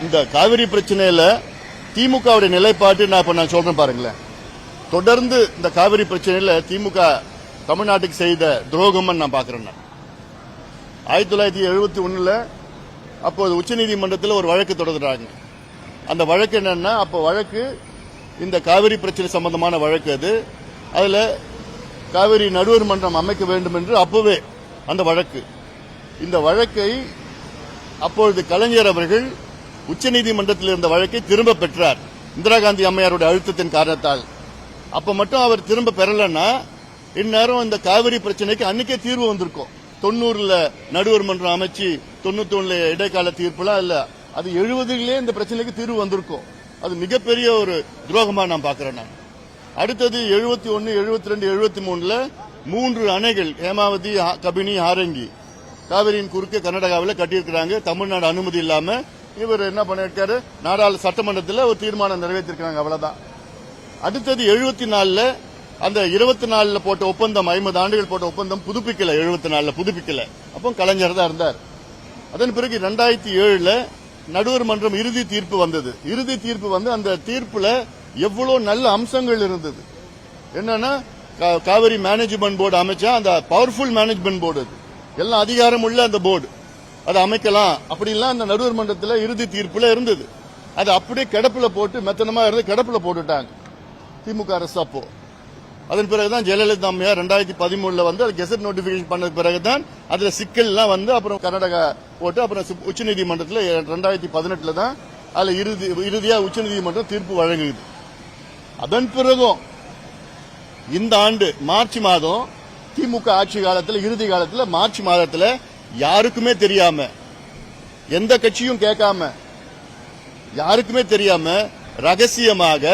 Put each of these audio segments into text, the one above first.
இந்த காவிரி பிரச்சனையில திமுகவுடைய நிலைப்பாட்டு நான் சொல்றேன் பாருங்களேன். தொடர்ந்து இந்த காவிரி பிரச்சனையில திமுக தமிழ்நாட்டுக்கு செய்த துரோகம் நான் பாக்குறேன். 1971 அப்போது உச்சநீதிமன்றத்தில் ஒரு வழக்கு தொடர்றாங்க. அந்த வழக்கு என்னன்னா, அப்போ வழக்கு இந்த காவிரி பிரச்சனை சம்பந்தமான வழக்கு. அதுல காவிரி நடுவர் மன்றம் அமைக்க வேண்டும் என்று அப்பவே அந்த வழக்கு. இந்த வழக்கை அப்பொழுது கலைஞர் அவர்கள் உச்சநீதிமன்றத்தில் இருந்த வழக்கை திரும்ப பெற்றார், இந்திரா காந்தி அம்மையாருடைய அழுத்தத்தின் காரணத்தால். அப்ப மட்டும் அவர் திரும்ப பெறலன்னா இந்நேரம் இந்த காவிரி பிரச்சனைக்கு அன்னைக்கே தீர்வு வந்திருக்கும். 90 நடுவர் மன்றம் அமைச்சு 91 இடைக்கால தீர்ப்புலாம் இல்ல, அது 70 இந்த பிரச்சனைக்கு தீர்வு வந்திருக்கும். அது மிகப்பெரிய ஒரு துரோகமா நான் பாக்குறேன். அடுத்தது 71, 72, 73 3 அணைகள் ஹேமாவதி, கபினி, ஹாரங்கி காவிரியின் குறுக்கே கர்நாடகாவில் கட்டியிருக்கிறாங்க. தமிழ்நாடு அனுமதி இல்லாம இவர் என்ன பண்ணிருக்காரு, சட்டமன்றத்தில் ஒரு தீர்மானம் நிறைவேற்றிருக்காங்க, அவ்வளவுதான். அடுத்தது 74 அந்த 24 போட்ட ஒப்பந்தம், 50 ஆண்டுகள் போட்ட ஒப்பந்தம் புதுப்பிக்கல, 74 புதுப்பிக்கல. அப்போ கலைஞர் தான் இருந்தார். அதன் பிறகு 2007 நடுவர் மன்றம் இறுதி தீர்ப்பு வந்தது. இறுதி தீர்ப்பு வந்து அந்த தீர்ப்புல எவ்வளவு நல்ல அம்சங்கள் இருந்தது. என்னன்னா, காவிரி மேனேஜ்மெண்ட் போர்டு அமைச்சா, அந்த பவர்ஃபுல் மேனேஜ்மெண்ட் போர்டு, எல்லாம் அதிகாரம் உள்ள அந்த போர்டு, அதை அமைக்கலாம் அப்படிலாம் அந்த நடுவர் மன்றத்தில் இறுதி தீர்ப்புல இருந்தது. அது அப்படியே கிடப்புல போட்டு மெத்தனமா இருந்து கிடப்புல போட்டுட்டாங்க திமுக அரசு. அப்போ அதன் பிறகுதான் ஜெயலலிதா அம்மையார் 2013 வந்து அது கெசட் நோட்டிபிகேஷன் பண்ணது பிறகுதான் அதுல சிக்கல்லாம் வந்து அப்புறம் கர்நாடகா போட்டு அப்புறம் உச்சநீதிமன்றத்தில் 2018 தான் அதுல இறுதியா உச்சநீதிமன்றம் தீர்ப்பு வழங்குது. அதன் பிறகும் இந்த ஆண்டு மார்ச் மாதம் திமுக ஆட்சி காலத்தில், இறுதி காலத்தில் மார்ச் மாதத்தில் யாருக்குமே தெரியாம, எந்த கட்சியும் கேட்காம, யாருக்குமே தெரியாம ரகசியமாக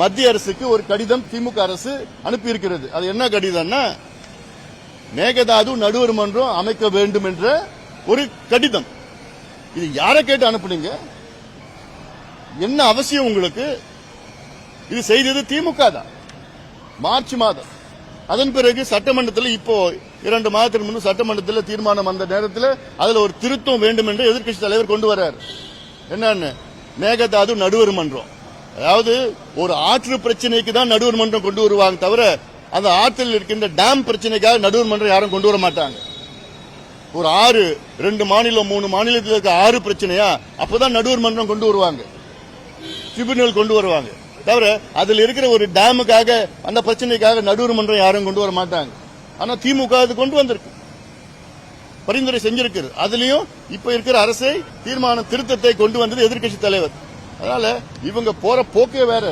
மத்திய அரசுக்கு ஒரு கடிதம் திமுக அரசு அனுப்பி இருக்கிறது. அது என்ன கடிதம்னா, மேகதாது நடுவர் மன்றம் அமைக்க வேண்டும் என்ற ஒரு கடிதம். இது யாரை கேட்டு அனுப்புனீங்க? என்ன அவசியம் உங்களுக்கு? இது செய்தது திமுக தான், மார்ச் மாதம். அதன் பிறகு சட்டமன்றத்தில் இப்போ 2 மாதத்திற்கு முன்பு சட்டமன்றத்தில் தீர்மானம் வந்த நேரத்தில் அதுல ஒரு திருத்தம் வேண்டும் என்று எதிர்க்கட்சி தலைவர் கொண்டு வர்றார். என்னன்னு, மேகதாது நடுவர் மன்றம். அதாவது ஒரு ஆற்று பிரச்சனைக்கு தான் நடுவர் மன்றம் கொண்டு வருவாங்க தவிர, அந்த ஆற்றில் இருக்கின்ற டேம் பிரச்சனைக்காக நடுவர் மன்றம் யாரும் கொண்டு வர மாட்டாங்க. ஒரு 2 மாநிலம் 3 மாநிலத்தில் இருக்க 6 பிரச்சனையா, அப்பதான் நடுவர் மன்றம் கொண்டு வருவாங்க, ட்ரிபியூனல் கொண்டு வருவாங்க. தவிர அதில் இருக்கிற ஒரு டேமுக்காக, அந்த பிரச்சனைக்காக நடுவர் மன்றம் யாரும் கொண்டு வர மாட்டாங்க. ஆனா திமுக அது கொண்டு வந்திருக்கு, பரிந்துரை செஞ்சிருக்கு. அதுலயும் இப்ப இருக்கிற அரசை தீர்மான திருத்தத்தை கொண்டு வந்தது எதிர்க்கட்சி தலைவர். அதனால இவங்க போற போக்கே வேற.